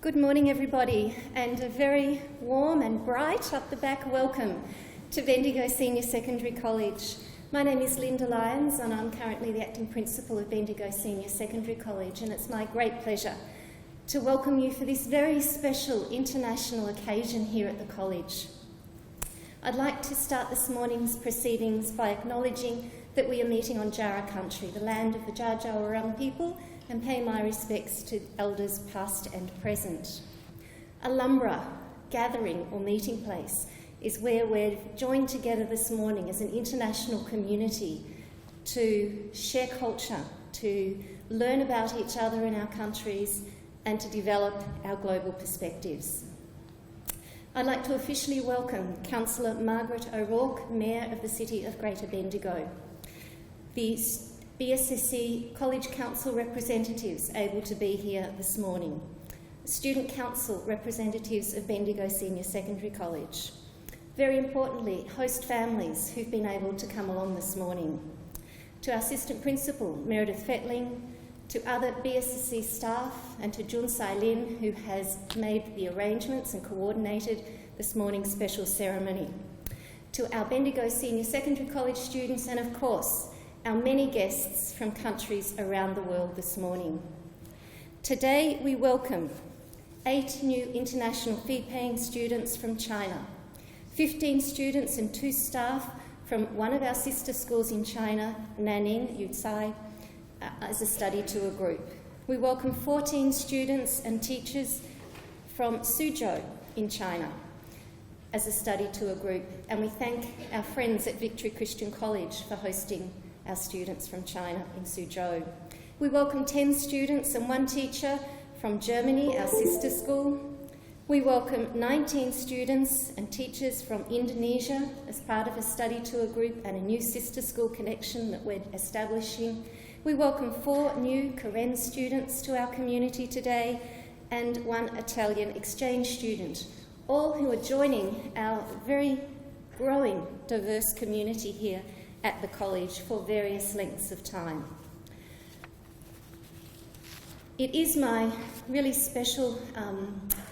Good morning, everybody, and a very warm and bright up the back welcome to Bendigo Senior Secondary College. My name is Linda Lyons and I'm currently the Acting Principal of Bendigo Senior Secondary College, and it's my great pleasure to welcome you for this very special international occasion here at the college. I'd like to start this morning's proceedings by acknowledging that we are meeting on Jarrah country, the land of the Dja Dja Wurrung people, and pay my respects to elders past and present. A lumbra, gathering or meeting place, is where we're joined together this morning as an international community to share culture, to learn about each other in our countries, and to develop our global perspectives. I'd like to officially welcome Councillor Margaret O'Rourke, Mayor of the City of Greater Bendigo, the BSSC College Council representatives able to be here this morning, Student Council representatives of Bendigo Senior Secondary College, very importantly, host families who've been able to come along this morning, to our Assistant Principal, Meredith Fettling, to other BSSC staff, and to Jun Sai Lin, who has made the arrangements and coordinated this morning's special ceremony, to our Bendigo Senior Secondary College students, and of course, our many guests from countries around the world this morning. Today we welcome 8 new international fee-paying students from China, 15 students and 2 staff from one of our sister schools in China, Nanning, Yucai, as a study tour group. We welcome 14 students and teachers from Suzhou in China as a study tour group, and we thank our friends at Victory Christian College for hosting our students from China in Suzhou. We welcome 10 students and 1 teacher from Germany, our sister school. We welcome 19 students and teachers from Indonesia as part of a study tour group and a new sister school connection that we're establishing. We welcome 4 new Karen students to our community today and 1 Italian exchange student, all who are joining our very growing diverse community here at the college for various lengths of time. It is my really special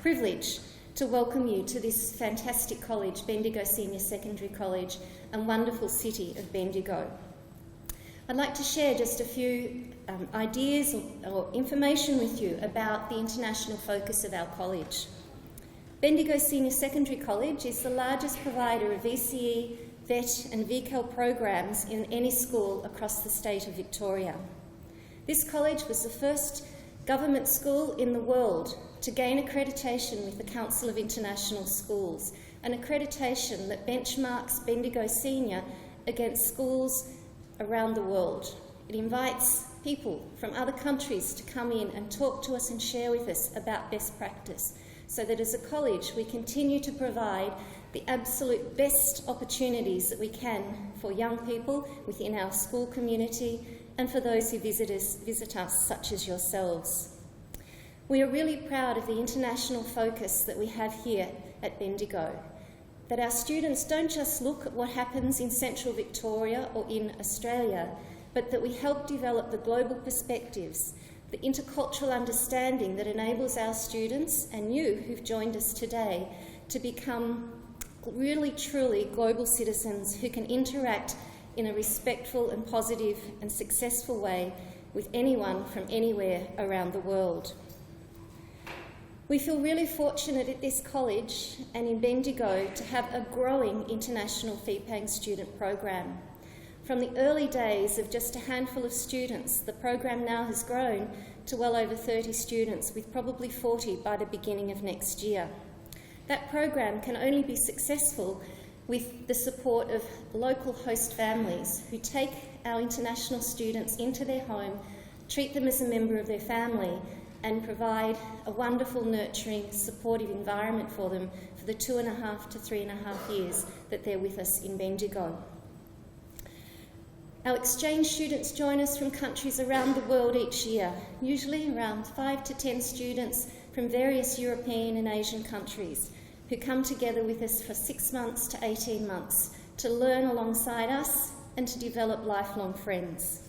privilege to welcome you to this fantastic college, Bendigo Senior Secondary College, and wonderful city of Bendigo. I'd like to share just a few ideas or information with you about the international focus of our college. Bendigo Senior Secondary College is the largest provider of VCE, VET and VCAL programs in any school across the state of Victoria. This college was the first government school in the world to gain accreditation with the Council of International Schools, an accreditation that benchmarks Bendigo Senior against schools around the world. It invites people from other countries to come in and talk to us and share with us about best practice, so that as a college we continue to provide the absolute best opportunities that we can for young people within our school community and for those who visit us, such as yourselves. We are really proud of the international focus that we have here at Bendigo, that our students don't just look at what happens in central Victoria or in Australia, but that we help develop the global perspectives, the intercultural understanding that enables our students and you who've joined us today to become really truly global citizens who can interact in a respectful and positive and successful way with anyone from anywhere around the world. We feel really fortunate at this college and in Bendigo to have a growing international fee-paying student program. From the early days of just a handful of students, the program now has grown to well over 30 students, with probably 40 by the beginning of next year. That program can only be successful with the support of local host families who take our international students into their home, treat them as a member of their family, and provide a wonderful, nurturing, supportive environment for them for the 2.5 to 3.5 years that they're with us in Bendigo. Our exchange students join us from countries around the world each year, usually around 5 to 10 students from various European and Asian countries, who come together with us for 6 months to 18 months to learn alongside us and to develop lifelong friends.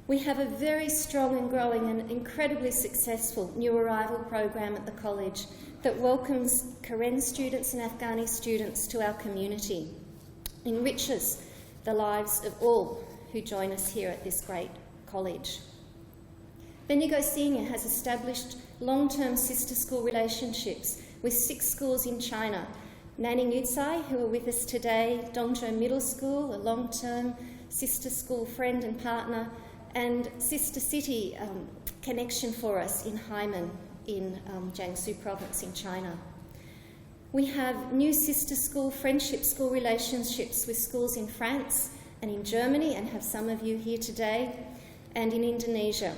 We have a very strong and growing and incredibly successful new arrival program at the college that welcomes Karen students and Afghani students to our community, enriches the lives of all who join us here at this great college. Bendigo Senior has established long-term sister school relationships with 6 schools in China: Nanning Yutsai, who are with us today, Dongzhou Middle School, a long-term sister school friend and partner, and sister city connection for us in Haimen in Jiangsu province in China. We have new sister school, friendship school relationships with schools in France and in Germany, and have some of you here today, and in Indonesia.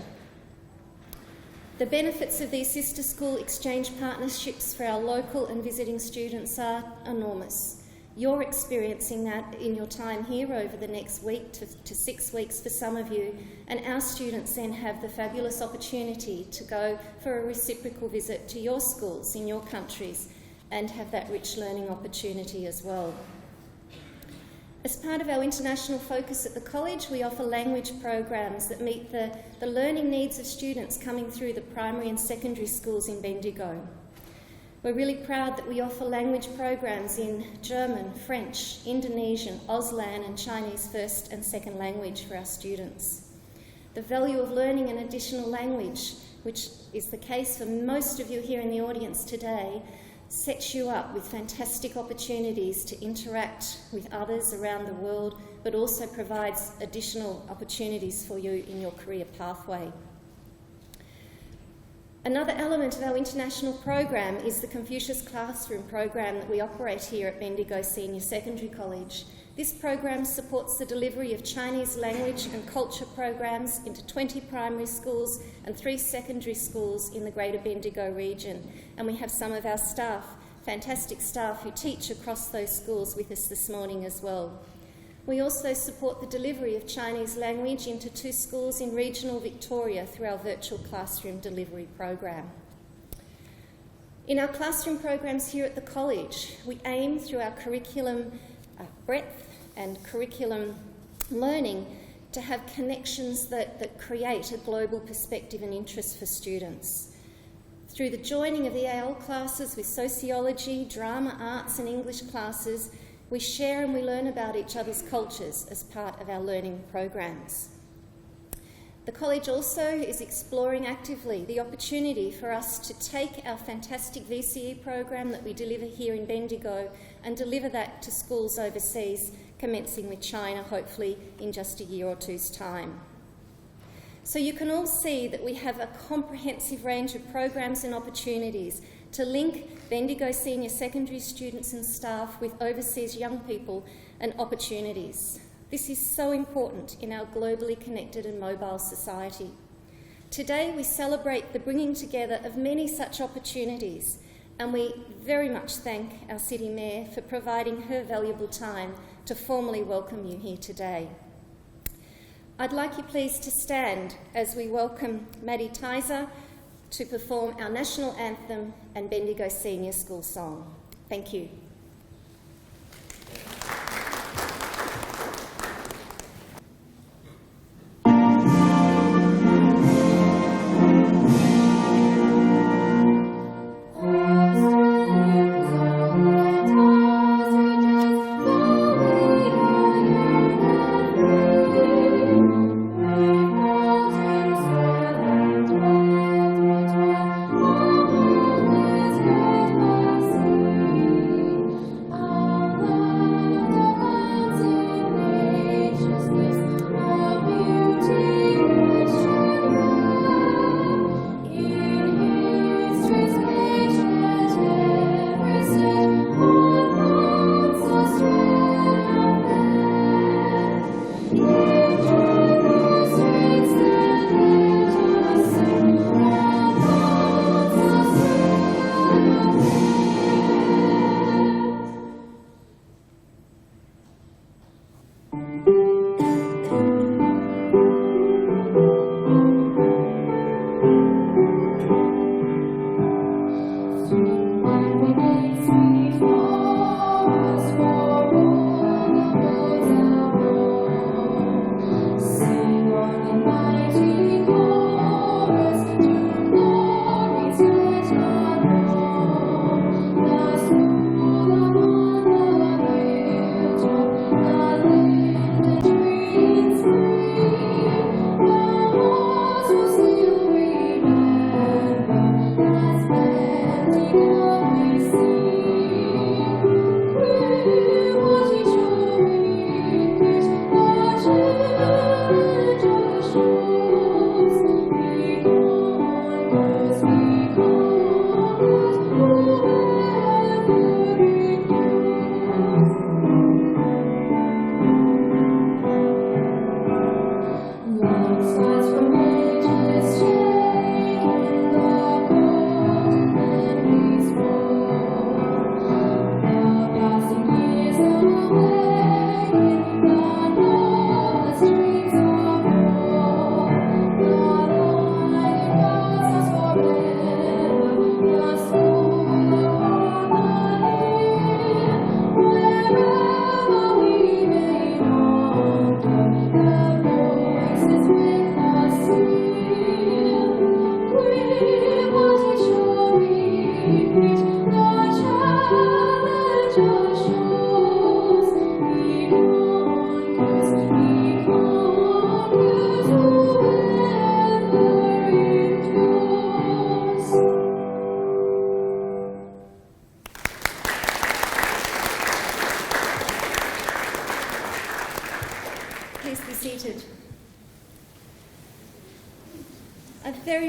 The benefits of these sister school exchange partnerships for our local and visiting students are enormous. You're experiencing that in your time here over the next week to 6 weeks for some of you, and our students then have the fabulous opportunity to go for a reciprocal visit to your schools in your countries and have that rich learning opportunity as well. As part of our international focus at the college, we offer language programs that meet the learning needs of students coming through the primary and secondary schools in Bendigo. We're really proud that we offer language programs in German, French, Indonesian, Auslan and Chinese first and second language for our students. The value of learning an additional language, which is the case for most of you here in the audience today, sets you up with fantastic opportunities to interact with others around the world, but also provides additional opportunities for you in your career pathway. Another element of our international program is the Confucius Classroom program that we operate here at Bendigo Senior Secondary College. This program supports the delivery of Chinese language and culture programs into 20 primary schools and 3 secondary schools in the Greater Bendigo region. And we have some of our staff, fantastic staff, who teach across those schools with us this morning as well. We also support the delivery of Chinese language into 2 schools in regional Victoria through our virtual classroom delivery program. In our classroom programs here at the college, we aim through our curriculum breadth and curriculum learning to have connections that create a global perspective and interest for students. Through the joining of EAL classes with sociology, drama, arts and English classes, we share and we learn about each other's cultures as part of our learning programs. The college also is exploring actively the opportunity for us to take our fantastic VCE program that we deliver here in Bendigo and deliver that to schools overseas, commencing with China, hopefully in just a year or two's time. So you can all see that we have a comprehensive range of programs and opportunities to link Bendigo Senior Secondary students and staff with overseas young people and opportunities. This is so important in our globally connected and mobile society. Today we celebrate the bringing together of many such opportunities, and we very much thank our City Mayor for providing her valuable time to formally welcome you here today. I'd like you please to stand as we welcome Maddie Tizer to perform our national anthem and Bendigo Senior School song. Thank you.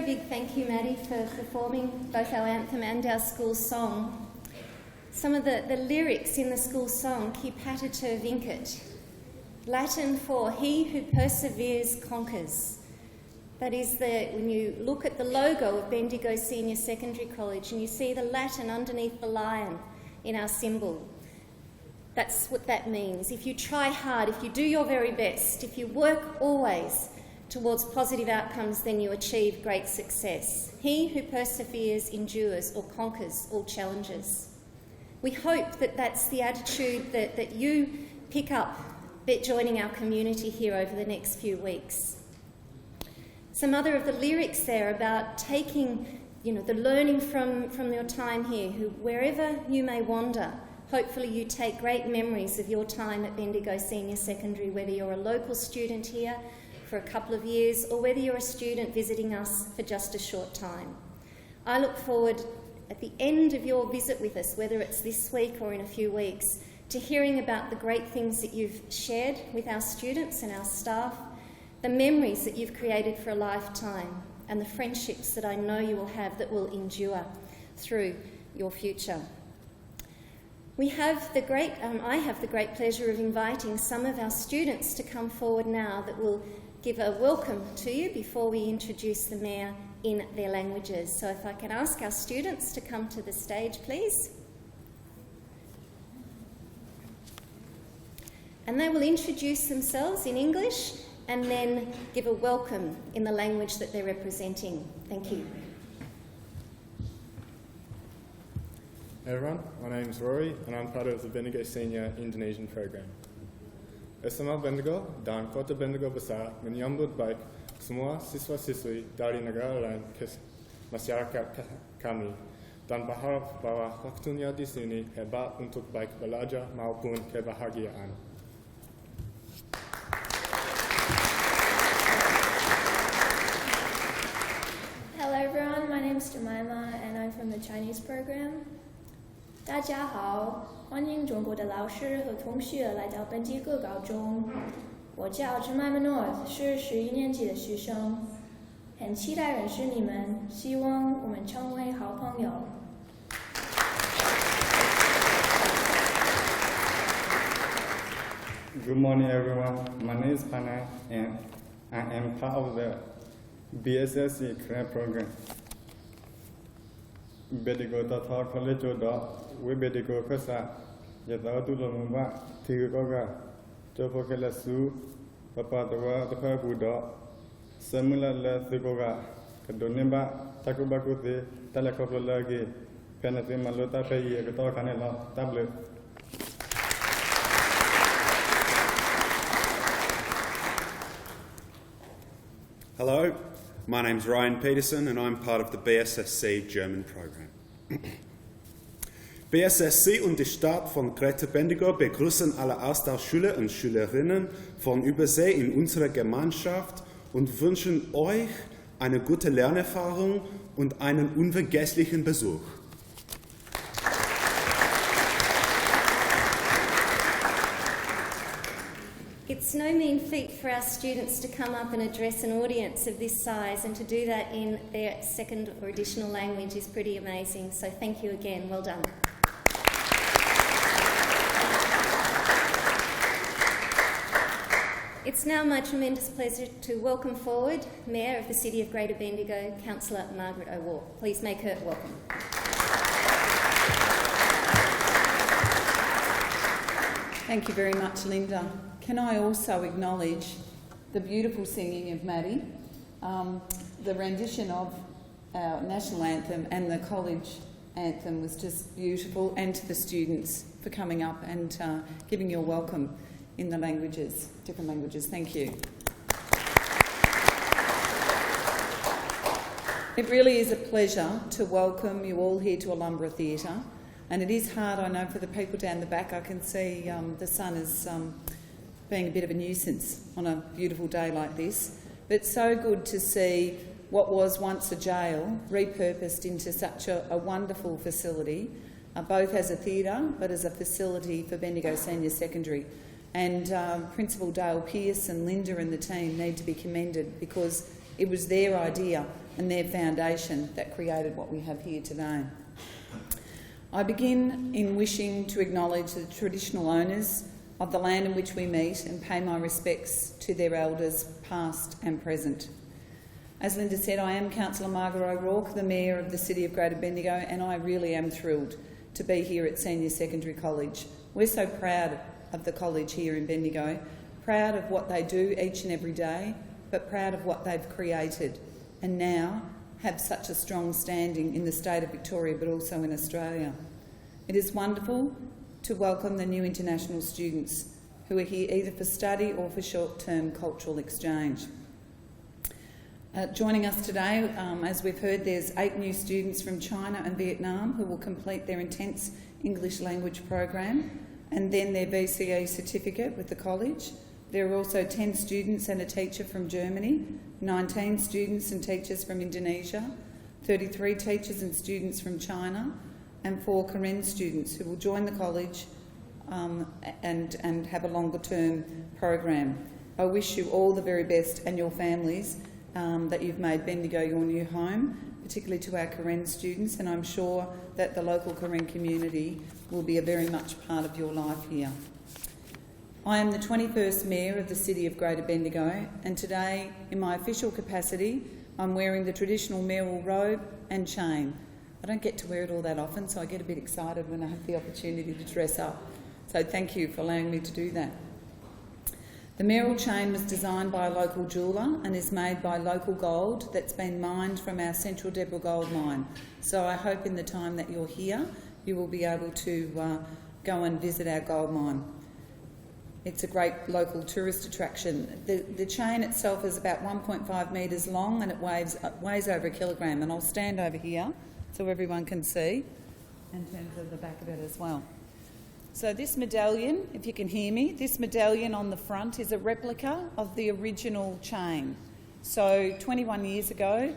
big thank you, Maddie, for performing both our anthem and our school song. Some of the lyrics in the school song, Qui pater vincit, Latin for he who perseveres conquers. That is, when you look at the logo of Bendigo Senior Secondary College and you see the Latin underneath the lion in our symbol, that's what that means. If you try hard, if you do your very best, if you work always towards positive outcomes, then you achieve great success. He who perseveres endures or conquers all challenges. We hope that that's the attitude that you pick up joining our community here over the next few weeks. Some other of the lyrics there about taking, the learning from your time here, wherever you may wander, hopefully you take great memories of your time at Bendigo Senior Secondary, whether you're a local student here for a couple of years or whether you're a student visiting us for just a short time. I look forward at the end of your visit with us, whether it's this week or in a few weeks, to hearing about the great things that you've shared with our students and our staff, the memories that you've created for a lifetime, and the friendships that I know you will have that will endure through your future. I have the great pleasure of inviting some of our students to come forward now that will give a welcome to you before we introduce the Mayor in their languages. So if I can ask our students to come to the stage, please. And they will introduce themselves in English and then give a welcome in the language that they're representing. Thank you. Hey everyone, my name is Rory and I'm part of the Bendigo Senior Indonesian program. Bersama Bendigo dan Kota Bendigo Besar menyambut baik semua siswa-siswi dari negara lain ke masyarakat kami dan berharap bahwa waktunya di sini hebat untuk baik belajar maupun kebahagiaan. Hello everyone, my name is Jemima and I'm from the Chinese program. 大家好，欢迎中国的老师和同学来到本地各高中。我叫 Jemima North， 是11年级的学生，很期待认识你们，希望我们成为好朋友。Good morning, everyone. My name is Panay, and I am part of the BSSC career program. Bendigo Tata College we Bendigo Kasa, Yatatu Lomba, Tiguga, Topokela Su, Papa the Pabuda, Samula La Tigoga, Kadonimba, Takubakuti, Talakopolagi, Penatim Malota Pay, Canela, tablet. Hello, my name's Ryan Peterson and I'm part of the BSSC German program. BSSC und die Stadt von Greater Bendigo begrüßen alle Austauschschüler und Schülerinnen von Übersee in unserer Gemeinschaft und wünschen euch eine gute Lernerfahrung und einen unvergesslichen Besuch. It's no mean feat for our students to come up and address an audience of this size, and to do that in their second or additional language is pretty amazing. So thank you again. Well done. It's now my tremendous pleasure to welcome forward Mayor of the City of Greater Bendigo, Councillor Margaret O'Rourke. Please make her welcome. Thank you very much, Linda. Can I also acknowledge the beautiful singing of Maddie, the rendition of our national anthem and the college anthem was just beautiful, and to the students for coming up and giving you a welcome in the languages, different languages. Thank you. It really is a pleasure to welcome you all here to Alumbra Theatre, and it is hard, I know, for the people down the back. I can see the sun is being a bit of a nuisance on a beautiful day like this, but it's so good to see what was once a jail repurposed into such a wonderful facility, both as a theatre but as a facility for Bendigo Senior Secondary. And Principal Dale Pearce and Linda and the team need to be commended, because It was their idea and their foundation that created what we have here today. I begin in wishing to acknowledge the traditional owners of the land in which we meet and pay my respects to their elders, past and present. As Linda said, I am Councillor Margaret O'Rourke, the Mayor of the City of Greater Bendigo, and I really am thrilled to be here at Senior Secondary College. We're so proud of the college here in Bendigo, proud of what they do each and every day, but proud of what they've created and now have such a strong standing in the state of Victoria but also in Australia. It is wonderful to welcome the new international students who are here either for study or for short-term cultural exchange. Joining us today, as we've heard, there's 8 new students from China and Vietnam who will complete their intense English language program and then their VCE certificate with the college. There are also 10 students and a teacher from Germany, 19 students and teachers from Indonesia, 33 teachers and students from China, and 4 Korean students who will join the college and have a longer term program. I wish you all the very best and your families that you've made Bendigo your new home, particularly to our Korean students, and I'm sure that the local Korean community will be a very much part of your life here. I am the 21st Mayor of the City of Greater Bendigo, and today, in my official capacity, I'm wearing the traditional Mayoral robe and chain. I don't get to wear it all that often, so I get a bit excited when I have the opportunity to dress up. So thank you for allowing me to do that. The Mayoral chain was designed by a local jeweller and is made by local gold that's been mined from our Central Deborah gold mine. So I hope in the time that you're here, you will be able to go and visit our gold mine. It's a great local tourist attraction. The chain itself is about 1.5 metres long and it weighs over 1 kilogram. And I'll stand over here so everyone can see in terms of the back of it as well. So this medallion, if you can hear me, this medallion on the front is a replica of the original chain. So 21 years ago,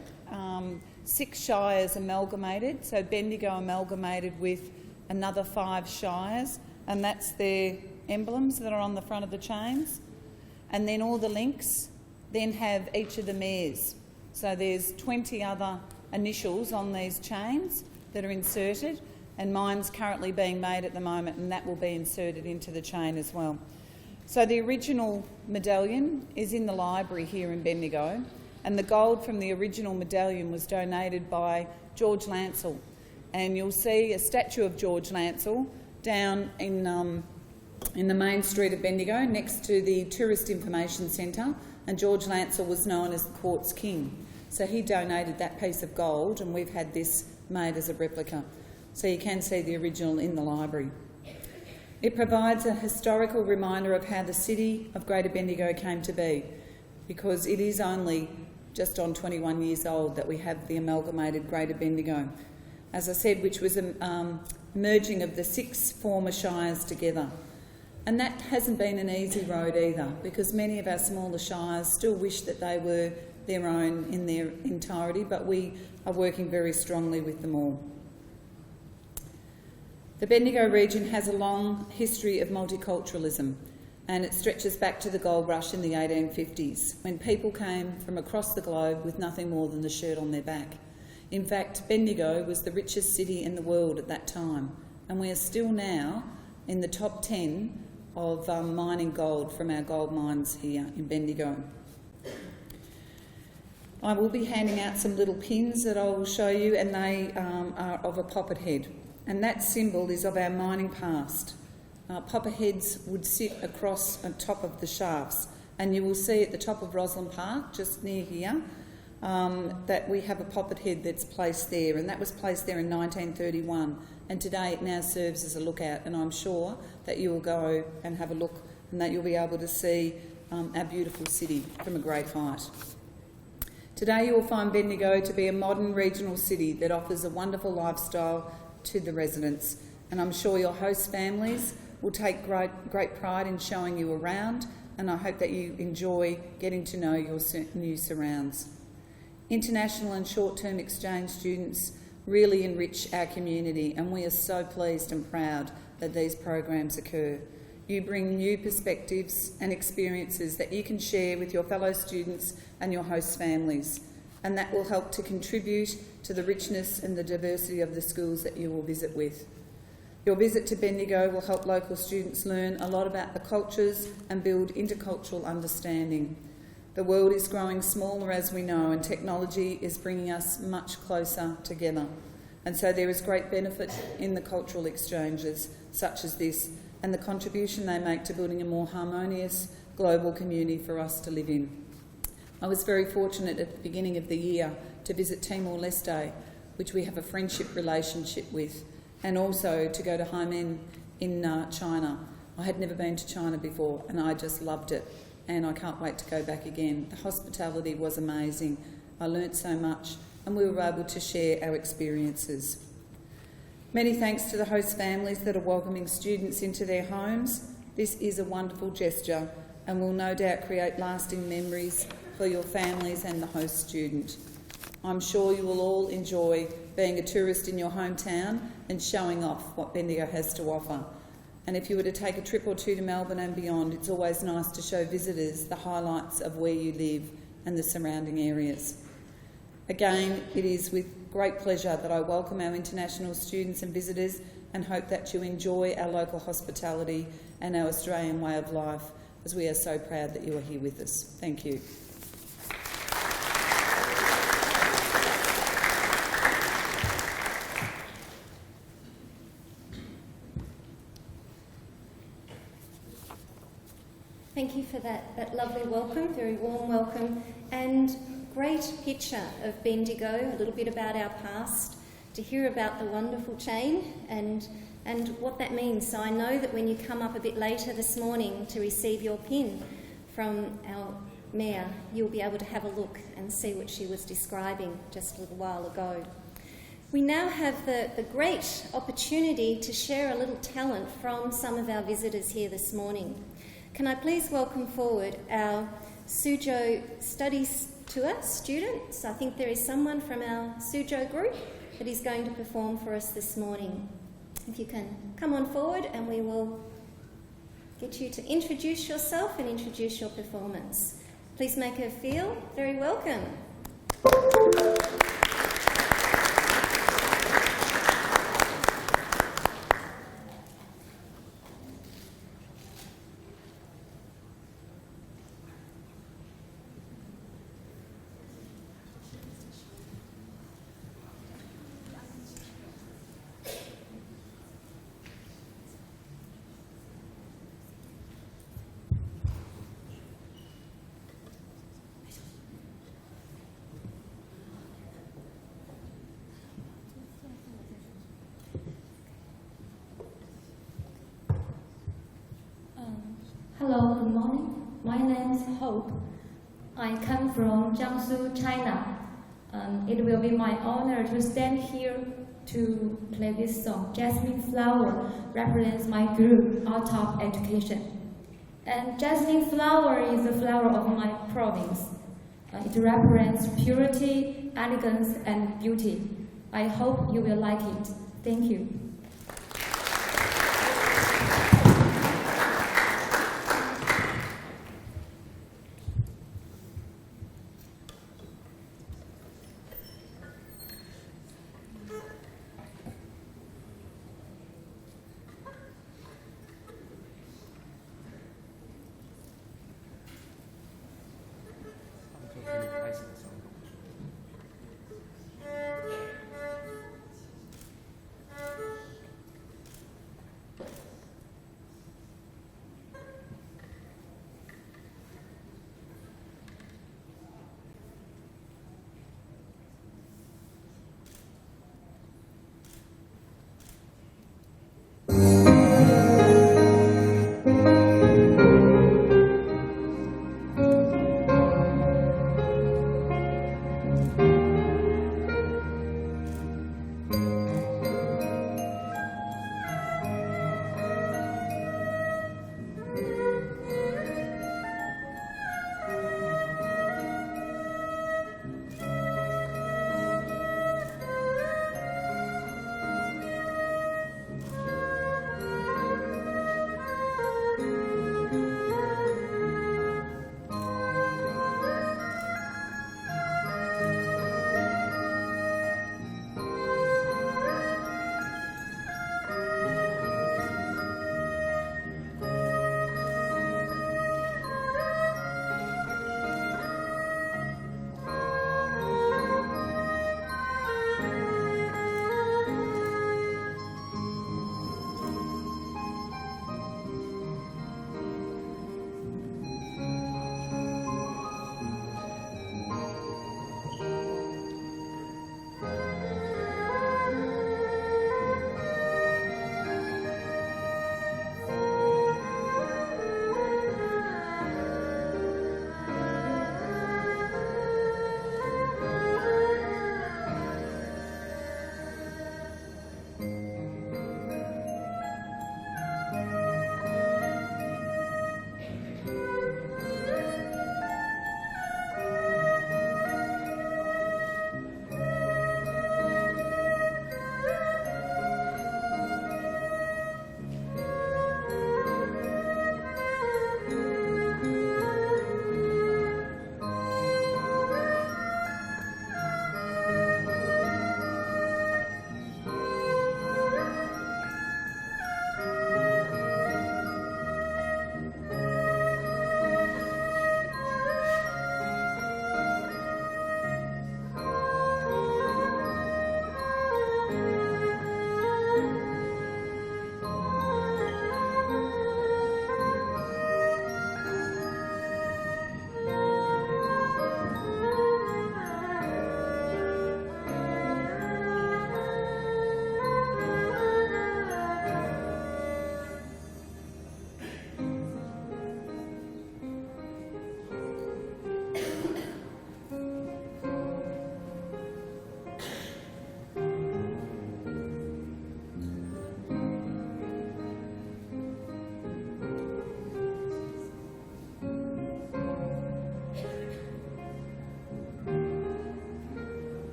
6 shires amalgamated, so Bendigo amalgamated with another 5 shires, and that's their emblems that are on the front of the chains. And then all the links then have each of the mayors. So there's 20 other initials on these chains that are inserted, and mine's currently being made at the moment, and that will be inserted into the chain as well. So the original medallion is in the library here in Bendigo, and the gold from the original medallion was donated by George Lancel. And you'll see a statue of George Lancel down in the main street of Bendigo next to the Tourist Information Centre, and George Lancel was known as the Quartz King. So he donated that piece of gold, and we've had this made as a replica. So you can see the original in the library. It provides a historical reminder of how the City of Greater Bendigo came to be, because it is only just on 21 years old that we have the amalgamated Greater Bendigo, as I said, which was a merging of the 6 former shires together. And that hasn't been an easy road either, because many of our smaller shires still wish that they were their own in their entirety, but we are working very strongly with them all. The Bendigo region has a long history of multiculturalism, and it stretches back to the gold rush in the 1850s, when people came from across the globe with nothing more than the shirt on their back. In fact, Bendigo was the richest city in the world at that time, and we are still now in the top 10 of mining gold from our gold mines here in Bendigo. I will be handing out some little pins that I will show you, and they are of a poppet head. And that symbol is of our mining past. Poppet heads would sit across on top of the shafts, and you will see at the top of Roslyn Park, just near here, that we have a poppet head that's placed there, and that was placed there in 1931, and today it now serves as a lookout, and I'm sure that you will go and have a look and that you'll be able to see our beautiful city from a great height. Today you will find Bendigo to be a modern regional city that offers a wonderful lifestyle to the residents, and I'm sure your host families will take great pride in showing you around, and I hope that you enjoy getting to know your new surrounds. International and short-term exchange students really enrich our community, and we are so pleased and proud that these programs occur. you bring new perspectives and experiences that you can share with your fellow students and your host families, and that will help to contribute to the richness and the diversity of the schools that you will visit with. Your visit to Bendigo will help local students learn a lot about the cultures and build intercultural understanding. The world is growing smaller, as we know, and technology is bringing us much closer together. And so there is great benefit in the cultural exchanges such as this and the contribution they make to building a more harmonious global community for us to live in. I was very fortunate at the beginning of the year to visit Timor-Leste, which we have a friendship relationship with, and also to go to Haimen in China. I had never been to China before and I just loved it, and I can't wait to go back again. The hospitality was amazing. I learnt so much and we were able to share our experiences. Many thanks to the host families that are welcoming students into their homes. This is a wonderful gesture and will no doubt create lasting memories for your families and the host student. I'm sure you will all enjoy being a tourist in your hometown and showing off what Bendigo has to offer. And if you were to take a trip or two to Melbourne and beyond, it's always nice to show visitors the highlights of where you live and the surrounding areas. Again, it is with great pleasure that I welcome our international students and visitors and hope that you enjoy our local hospitality and our Australian way of life, as we are so proud that you are here with us. Thank you. Thank you for that lovely welcome, very warm welcome, and great picture of Bendigo, a little bit about our past, to hear about the wonderful chain and what that means. So I know that when you come up a bit later this morning to receive your pin from our Mayor, you'll be able to have a look and see what she was describing just a little while ago. We now have the great opportunity to share a little talent from some of our visitors here this morning. Can I please welcome forward our Suzhou Studies Tour students? I think there is someone from our Suzhou group that is going to perform for us this morning. If you can come on forward and we will get you to introduce yourself and introduce your performance. Please make her feel very welcome. Hello, good morning. My name is Hope. I come from Jiangsu, China. It will be my honor to stand here to play this song. Jasmine Flower represents my group, Art of Education. And Jasmine Flower is the flower of my province. It represents purity, elegance, and beauty. I hope you will like it. Thank you.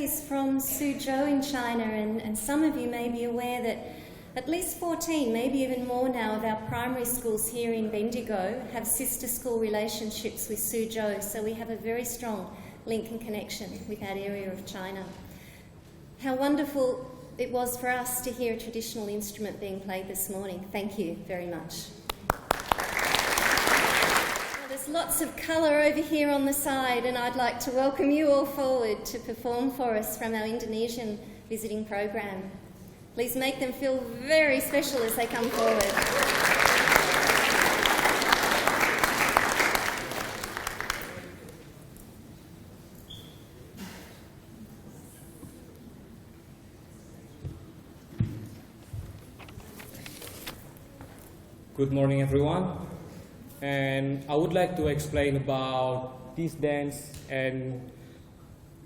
is from Suzhou in China, and some of you may be aware that at least 14, maybe even more now, of our primary schools here in Bendigo have sister school relationships with Suzhou, so we have a very strong link and connection with that area of China. How wonderful it was for us to hear a traditional instrument being played this morning. Thank you very much. There's lots of colour over here on the side, and I'd like to welcome you all forward to perform for us from our Indonesian visiting program. Please make them feel very special as they come forward. Good morning, everyone. And I would like to explain about this dance. And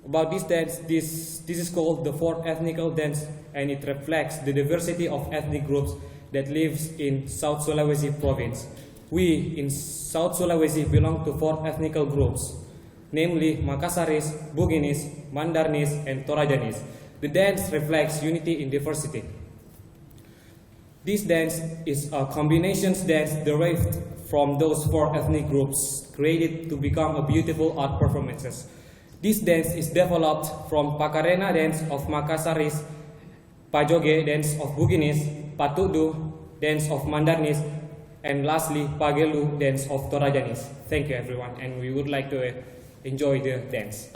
about this dance, this is called the fourth ethnical dance, and it reflects the diversity of ethnic groups that lives in South Sulawesi province. We in South Sulawesi belong to four ethnical groups, namely Makassaris, Buginis, Mandarnis, and Torajanis. The dance reflects unity in diversity. This dance is a combination dance derived from those four ethnic groups, created to become a beautiful art performances. This dance is developed from Pakarena dance of Makassaris, Pajoge dance of Buginis, Patudu dance of Mandarnis, and lastly Pagelu dance of Torajanis. Thank you, everyone, and we would like to enjoy the dance.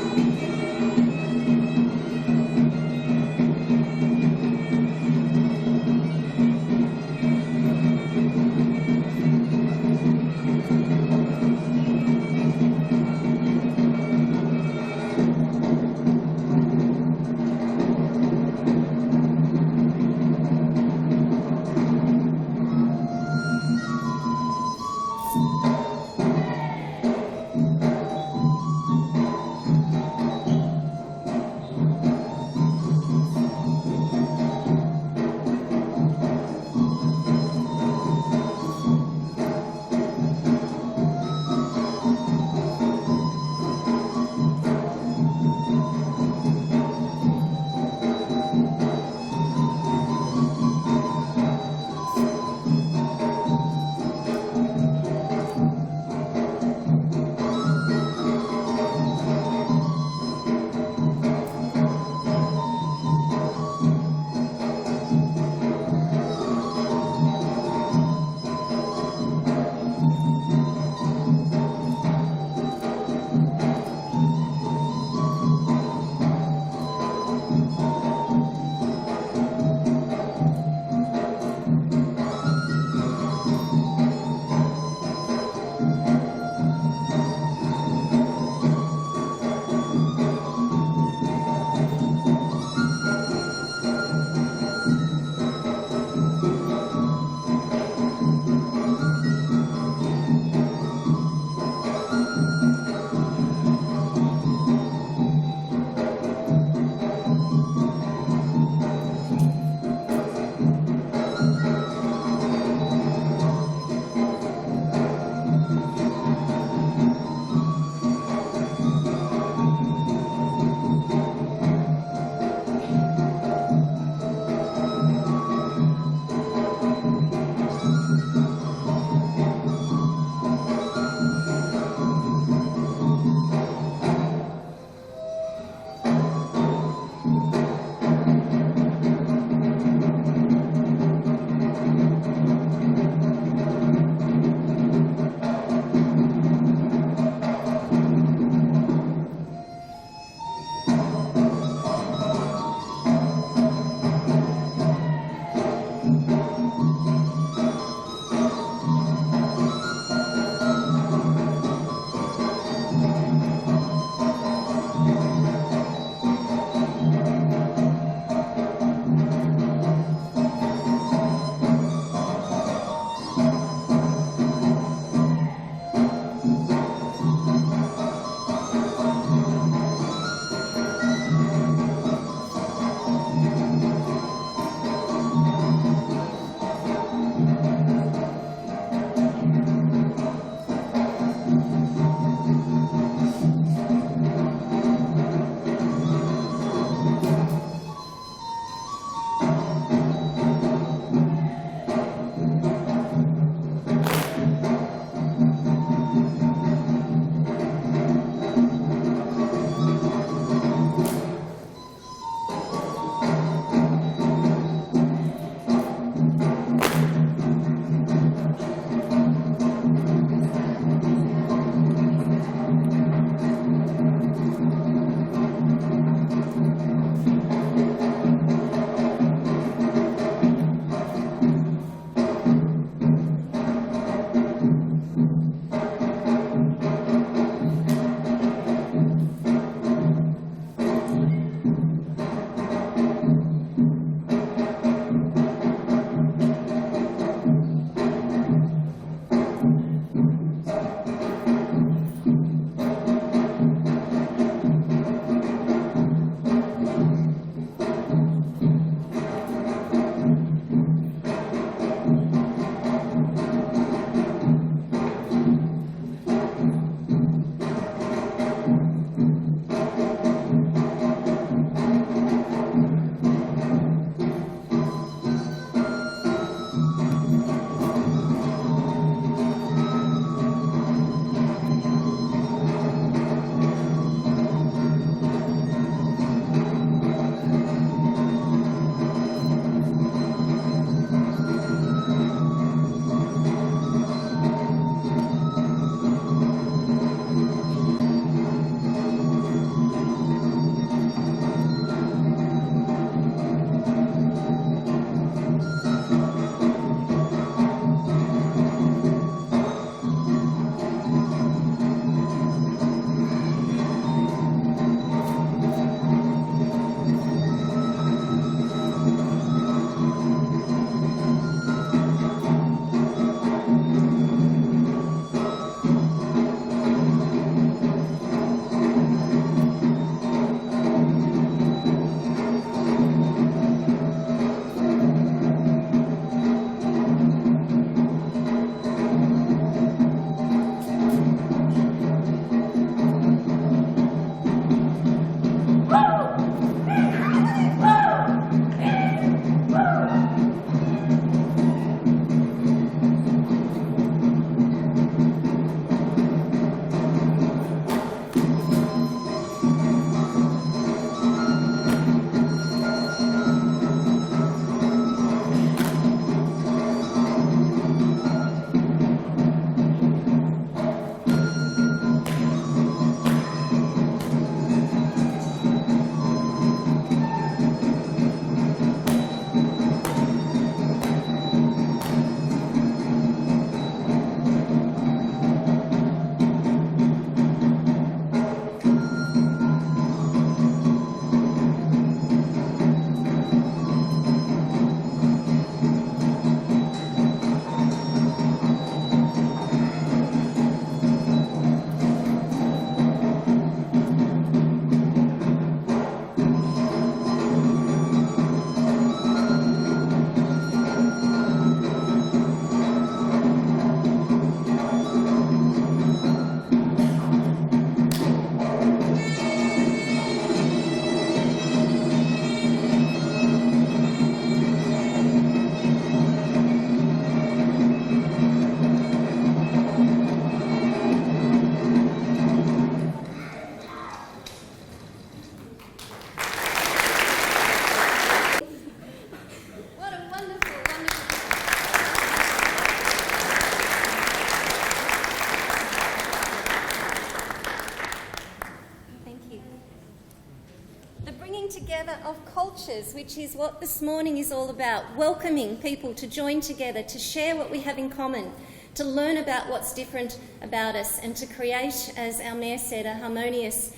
cultures, which is what this morning is all about, welcoming people to join together, to share what we have in common, to learn about what's different about us, and to create, as our Mayor said, a harmonious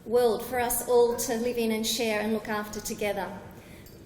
world for us all to live in and share and look after together.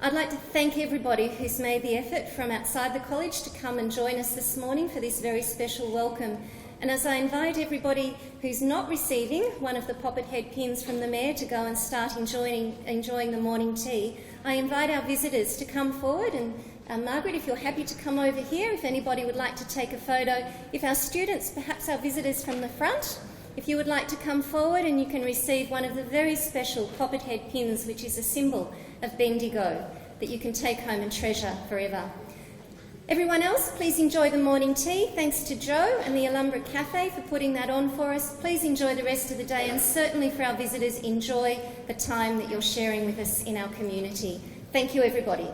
I'd like to thank everybody who's made the effort from outside the college to come and join us this morning for this very special welcome. And as I invite everybody who's not receiving one of the poppet head pins from the Mayor to go and start enjoying the morning tea, I invite our visitors to come forward. And Margaret, if you're happy to come over here, if anybody would like to take a photo. If our students, perhaps our visitors from the front, if you would like to come forward, and you can receive one of the very special poppet head pins, which is a symbol of Bendigo, that you can take home and treasure forever. Everyone else, please enjoy the morning tea. Thanks to Joe and the Alhambra Cafe for putting that on for us. Please enjoy the rest of the day, and certainly for our visitors, enjoy the time that you're sharing with us in our community. Thank you, everybody.